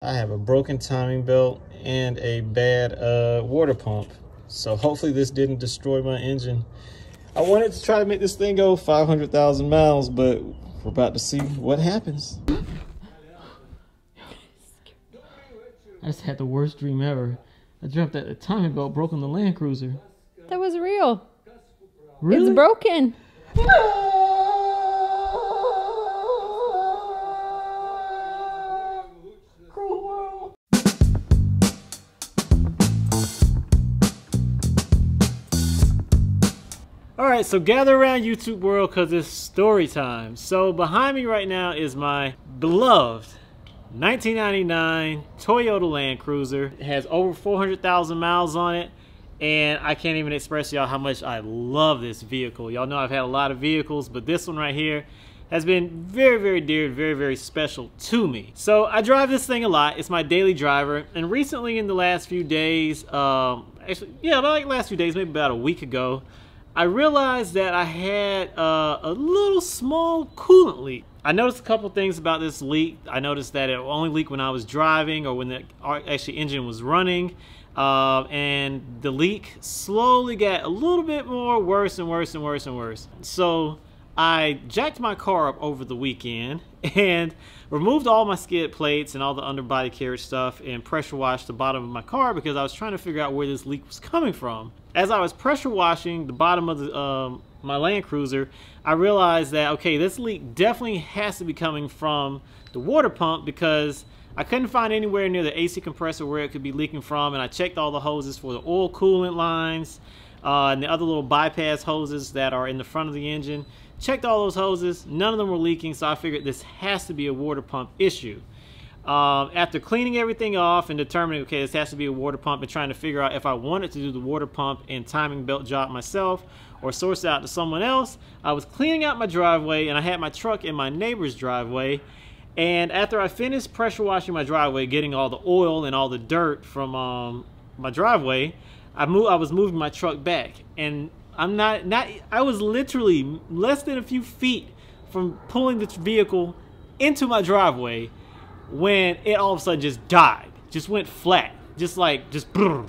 I have a broken timing belt and a bad water pump. So hopefully this didn't destroy my engine. I wanted to try to make this thing go 500,000 miles, but we're about to see what happens. I just had the worst dream ever. I dreamt that the timing belt broke on the Land Cruiser. That was real. Really? It's broken. Alright, so gather around YouTube world because it's story time. So behind me right now is my beloved 1999 Toyota Land Cruiser. It has over 400,000 miles on it, and I can't even express y'all how much I love this vehicle. Y'all know I've had a lot of vehicles, but this one right here has been very, very dear, very, very special to me. So I drive this thing a lot. It's my daily driver, and recently in the last few days, actually, yeah, like last few days, maybe about a week ago, I realized that I had a little small coolant leak. I noticed a couple things about this leak. I noticed that it only leaked when I was driving or when the actually engine was running. And the leak slowly got a little bit more worse and worse and worse and worse. So I jacked my car up over the weekend and removed all my skid plates and all the underbody carriage stuff and pressure washed the bottom of my car because I was trying to figure out where this leak was coming from. As I was pressure washing the bottom of the, my Land Cruiser, I realized that, okay, this leak definitely has to be coming from the water pump because I couldn't find anywhere near the AC compressor where it could be leaking from, and I checked all the hoses for the oil coolant lines and the other little bypass hoses that are in the front of the engine. Checked all those hoses, none of them were leaking, so I figured this has to be a water pump issue. After cleaning everything off and determining, okay, this has to be a water pump, and trying to figure out if I wanted to do the water pump and timing belt job myself or source it out to someone else, I was cleaning out my driveway, and I had my truck in my neighbor's driveway. And after I finished pressure washing my driveway, getting all the oil and all the dirt from my driveway, I was moving my truck back, and I was literally less than a few feet from pulling this vehicle into my driveway when it all of a sudden just died, just went flat, just brrr.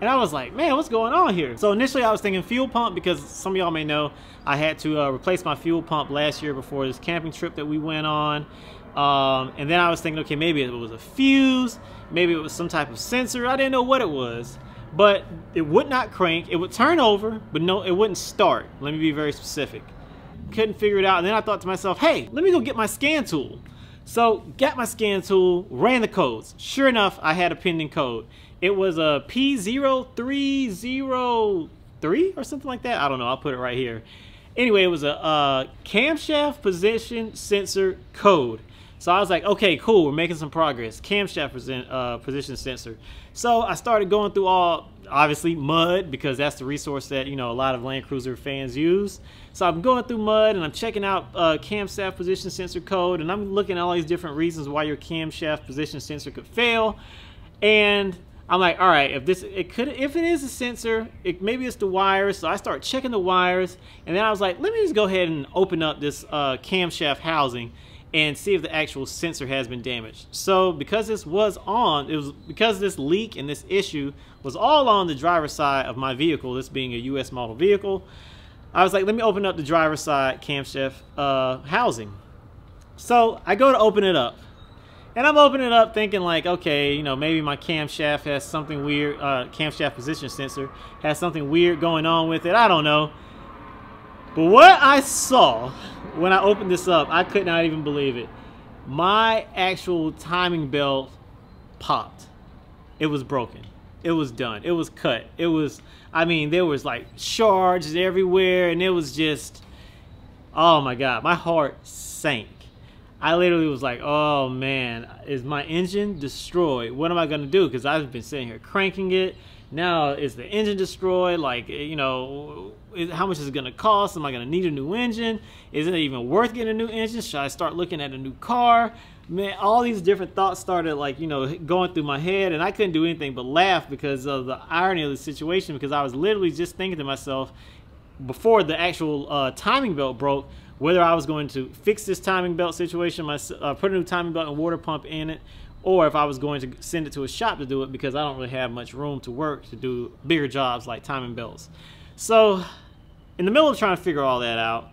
And I was like, man, what's going on here? So initially I was thinking fuel pump, because some of y'all may know I had to replace my fuel pump last year before this camping trip that we went on. And then I was thinking, okay, maybe it was a fuse, maybe it was some type of sensor. I didn't know what it was, but it would not crank. It would turn over, but no, it wouldn't start. Let me be very specific. Couldn't figure it out. And then I thought to myself, hey, let me go get my scan tool. So got my scan tool, ran the codes. Sure enough, I had a pending code. It was a P0303 or something like that. I don't know. I'll put it right here. Anyway, it was a camshaft position sensor code. So I was like, okay, cool, we're making some progress. Camshaft position sensor. So I started going through all, obviously, mud, because that's the resource that, you know, a lot of Land Cruiser fans use. So I'm going through mud, and I'm checking out camshaft position sensor code, and I'm looking at all these different reasons why your camshaft position sensor could fail. And I'm like, all right, if it is a sensor, maybe it's the wires. So I start checking the wires, and then I was like, let me just go ahead and open up this camshaft housing and see if the actual sensor has been damaged. So because this was on, because this leak and this issue was all on the driver's side of my vehicle, this being a US model vehicle, I was like, let me open up the driver's side camshaft housing. So I go to open it up, and I'm opening it up thinking like, okay, you know, maybe my camshaft has something weird, camshaft position sensor has something weird going on with it. I don't know. But what I saw when I opened this up, I could not even believe it. My actual timing belt popped. It was broken. It was done. It was cut. It was, I mean, there was like shards everywhere, and it was just, oh my God, my heart sank. I literally was like, oh man, is my engine destroyed? What am I gonna do? Because I've been sitting here cranking it. Now is the engine destroyed? Like, you know, how much is it gonna cost? Am I gonna need a new engine? Isn't it even worth getting a new engine? Should I start looking at a new car? Man, all these different thoughts started, like, you know, going through my head, and I couldn't do anything but laugh because of the irony of the situation, because I was literally just thinking to myself before the actual timing belt broke, whether I was going to fix this timing belt situation, put a new timing belt and water pump in it, or if I was going to send it to a shop to do it, because I don't really have much room to work to do bigger jobs like timing belts. So in the middle of trying to figure all that out,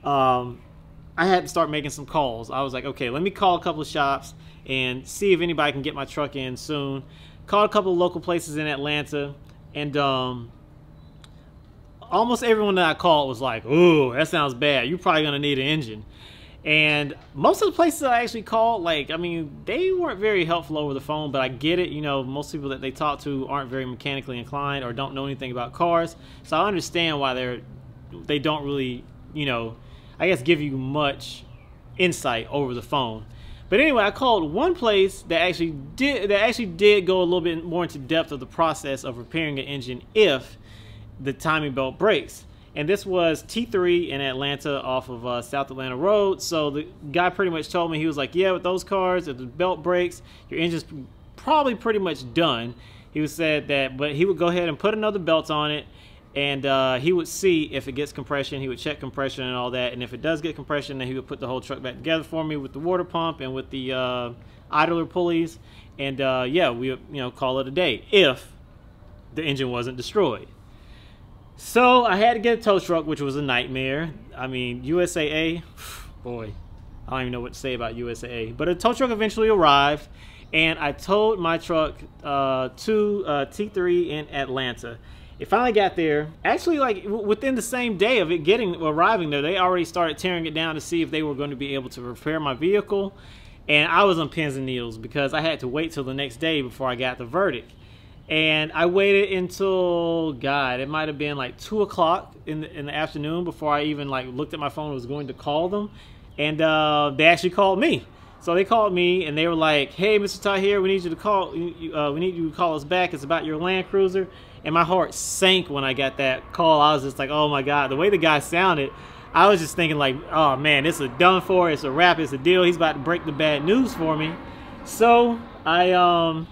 I had to start making some calls. I was like, okay, let me call a couple of shops and see if anybody can get my truck in soon. Called a couple of local places in Atlanta, and almost everyone that I called was like, ooh, that sounds bad. You're probably gonna need an engine. And most of the places I actually called, like, I mean, they weren't very helpful over the phone, but I get it. You know, most people that they talk to aren't very mechanically inclined or don't know anything about cars. So I understand why they don't really, you know, I guess give you much insight over the phone. But anyway, I called one place that actually did go a little bit more into depth of the process of repairing an engine if the timing belt breaks. And this was T3 in Atlanta off of South Atlanta Road. So the guy pretty much told me, he was like, yeah, with those cars, if the belt breaks, your engine's probably pretty much done. He said that, but he would go ahead and put another belt on it, and he would see if it gets compression. He would check compression and all that, and if it does get compression, then he would put the whole truck back together for me with the water pump and with the idler pulleys, and yeah, we would, you know, call it a day if the engine wasn't destroyed. So I had to get a tow truck, which was a nightmare. I mean, USAA, boy, I don't even know what to say about USAA. But a tow truck eventually arrived, and I towed my truck to T3 in Atlanta. It finally got there. Actually, like within the same day of it arriving there, they already started tearing it down to see if they were going to be able to repair my vehicle. And I was on pins and needles because I had to wait till the next day before I got the verdict. And I waited until, God, it might have been like 2 o'clock in the afternoon before I even like looked at my phone and was going to call them. And they actually called me. So they called me and they were like, hey, Mr. Tahir, we need you to call. We need you to call us back. It's about your Land Cruiser. And my heart sank when I got that call. I was just like, oh my God, the way the guy sounded, I was just thinking like, oh man, this is done for. It's a wrap. It's a deal. He's about to break the bad news for me. So I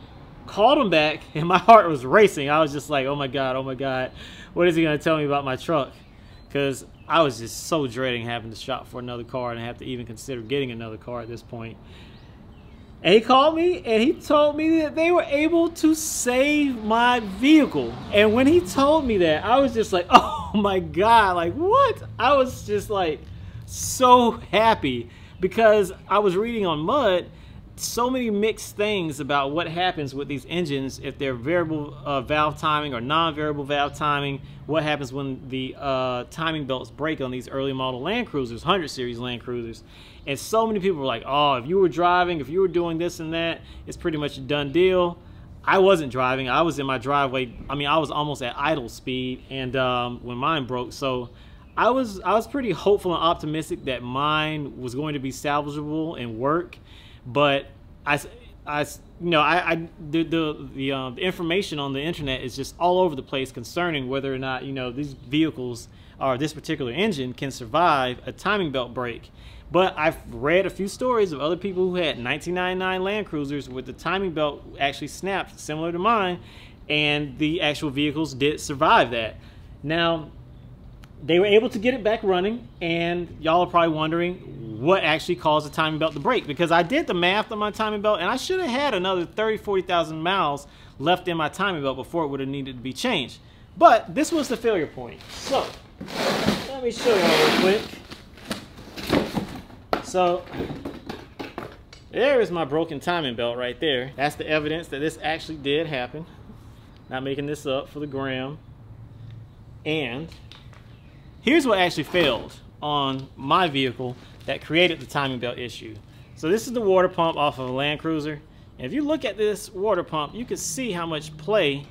called him back and my heart was racing. I was just like, oh my God, what is he going to tell me about my truck? Because I was just so dreading having to shop for another car and have to even consider getting another car at this point. And he called me and he told me that they were able to save my vehicle. And when he told me that, I was just like, oh my God, like what? I was just like so happy because I was reading on Mud so many mixed things about what happens with these engines if they're variable valve timing or non-variable valve timing. What happens when the timing belts break on these early model Land Cruisers, 100 series Land Cruisers. And so many people were like, oh, if you were driving, if you were doing this and that, it's pretty much a done deal. I wasn't driving. I was in my driveway. I mean, I was almost at idle speed and when mine broke. So I was pretty hopeful and optimistic that mine was going to be salvageable and work. But the information on the internet is just all over the place concerning whether or not, you know, these vehicles or this particular engine can survive a timing belt break. But I've read a few stories of other people who had 1999 Land Cruisers with the timing belt actually snapped, similar to mine, and the actual vehicles did survive that. Now, they were able to get it back running, and y'all are probably wondering what actually caused the timing belt to break, because I did the math on my timing belt and I should have had another 40,000 miles left in my timing belt before it would have needed to be changed. But this was the failure point. So let me show you real quick. So there is my broken timing belt right there. That's the evidence that this actually did happen. Not making this up for the gram. And here's what actually failed on my vehicle that created the timing belt issue. So this is the water pump off of a Land Cruiser. And if you look at this water pump, you can see how much play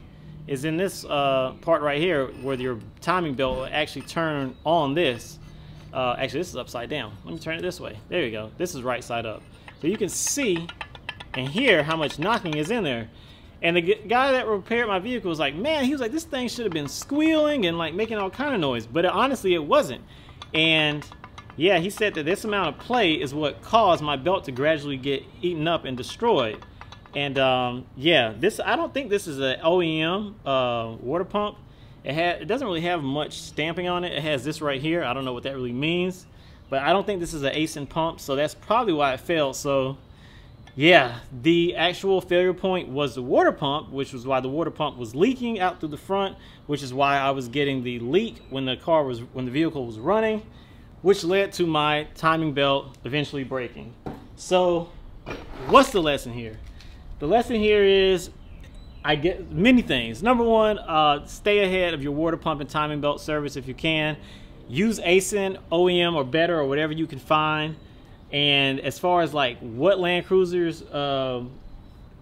is in this part right here where your timing belt will actually turn on this. Actually, this is upside down. Let me turn it this way. There you go. This is right side up. So you can see and hear how much knocking is in there. And the guy that repaired my vehicle was like, man, he was like, this thing should have been squealing and like making all kind of noise. But honestly, it wasn't. And yeah, he said that this amount of play is what caused my belt to gradually get eaten up and destroyed. And yeah, I don't think this is an OEM water pump. It doesn't really have much stamping on it. It has this right here. I don't know what that really means. But I don't think this is an ASIN pump. So that's probably why it failed. So Yeah, the actual failure point was the water pump, which was why the water pump was leaking out through the front, which is why I was getting the leak when the vehicle was running, which led to my timing belt eventually breaking. So what's the lesson here? The lesson here is I get many things. Number one, stay ahead of your water pump and timing belt service if you can. Use ASIN, OEM, or better, or whatever you can find. And as far as like what Land Cruisers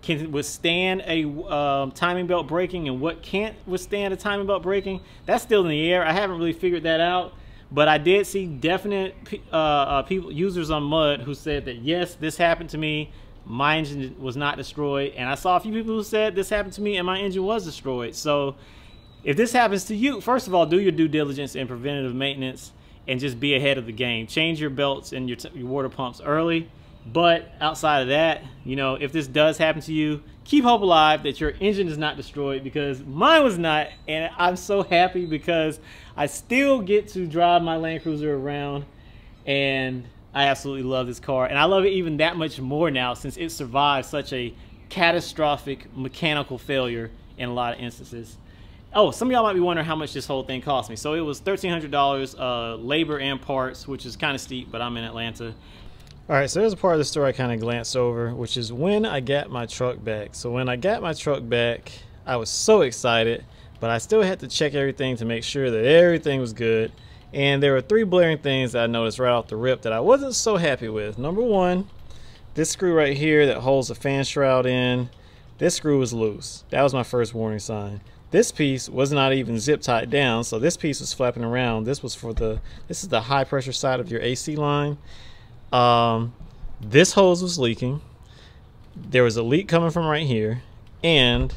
can withstand a timing belt breaking and what can't withstand a timing belt breaking, that's still in the air. I haven't really figured that out, but I did see definite users on Mud who said that yes, this happened to me, my engine was not destroyed, and I saw a few people who said this happened to me and my engine was destroyed. So if this happens to you, first of all, do your due diligence and preventative maintenance and just be ahead of the game. Change your belts and your water pumps early. But outside of that, you know, if this does happen to you, keep hope alive that your engine is not destroyed, because mine was not. And I'm so happy because I still get to drive my Land Cruiser around, and I absolutely love this car. And I love it even that much more now since it survived such a catastrophic mechanical failure in a lot of instances. Oh, some of y'all might be wondering how much this whole thing cost me. So it was $1,300, labor and parts, which is kind of steep, but I'm in Atlanta. All right, so there's a part of the story I kind of glanced over, which is when I got my truck back. So when I got my truck back, I was so excited, but I still had to check everything to make sure that everything was good. And there were 3 blaring things that I noticed right off the rip that I wasn't so happy with. Number one, this screw right here that holds the fan shroud in, this screw was loose. That was my first warning sign. This piece was not even zip tied down, so this piece was flapping around. This is the high pressure side of your AC line. This hose was leaking. There was a leak coming from right here, and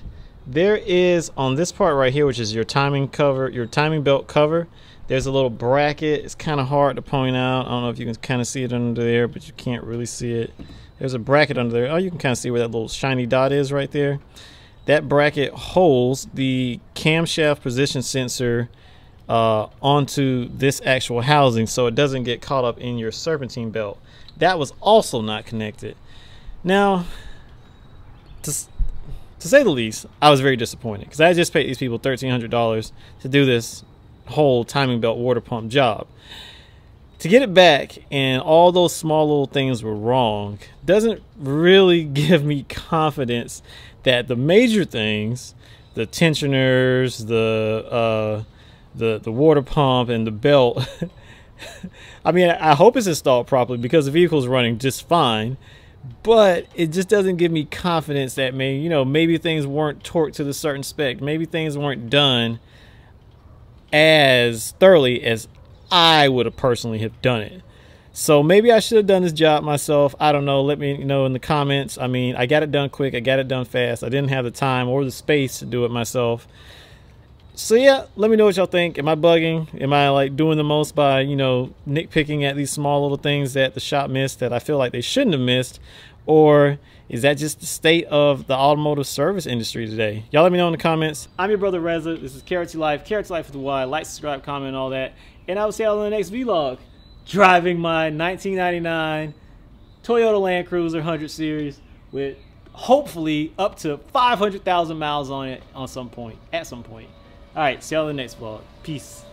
there is on this part right here, which is your timing belt cover, there's a little bracket. It's kind of hard to point out. I don't know if you can kind of see it under there, but you can't really see it. There's a bracket under there. Oh, you can kind of see where that little shiny dot is right there. That bracket holds the camshaft position sensor onto this actual housing, so it doesn't get caught up in your serpentine belt. That was also not connected. Now, to say the least, I was very disappointed because I just paid these people $1,300 to do this whole timing belt water pump job. To get it back and all those small little things were wrong doesn't really give me confidence that the major things, the tensioners, the water pump and the belt, I mean, I hope it's installed properly because the vehicle's running just fine, but it just doesn't give me confidence that maybe things weren't torqued to the certain spec, maybe things weren't done as thoroughly as I would have personally have done it. So maybe I should have done this job myself. I don't know. Let me know in the comments. I mean, I got it done quick. I got it done fast. I didn't have the time or the space to do it myself. So yeah, let me know what y'all think. Am I bugging? Am I like doing the most by, nitpicking at these small little things that the shop missed that I feel like they shouldn't have missed? Or is that just the state of the automotive service industry today? Y'all let me know in the comments. I'm your brother Reza. This is KRT Life. KRT Life with the Y. Like, subscribe, comment, all that. And I will see y'all in the next vlog. Driving my 1999 Toyota Land Cruiser 100 Series with hopefully up to 500,000 miles on it at some point. All right, see y'all in the next vlog. Peace.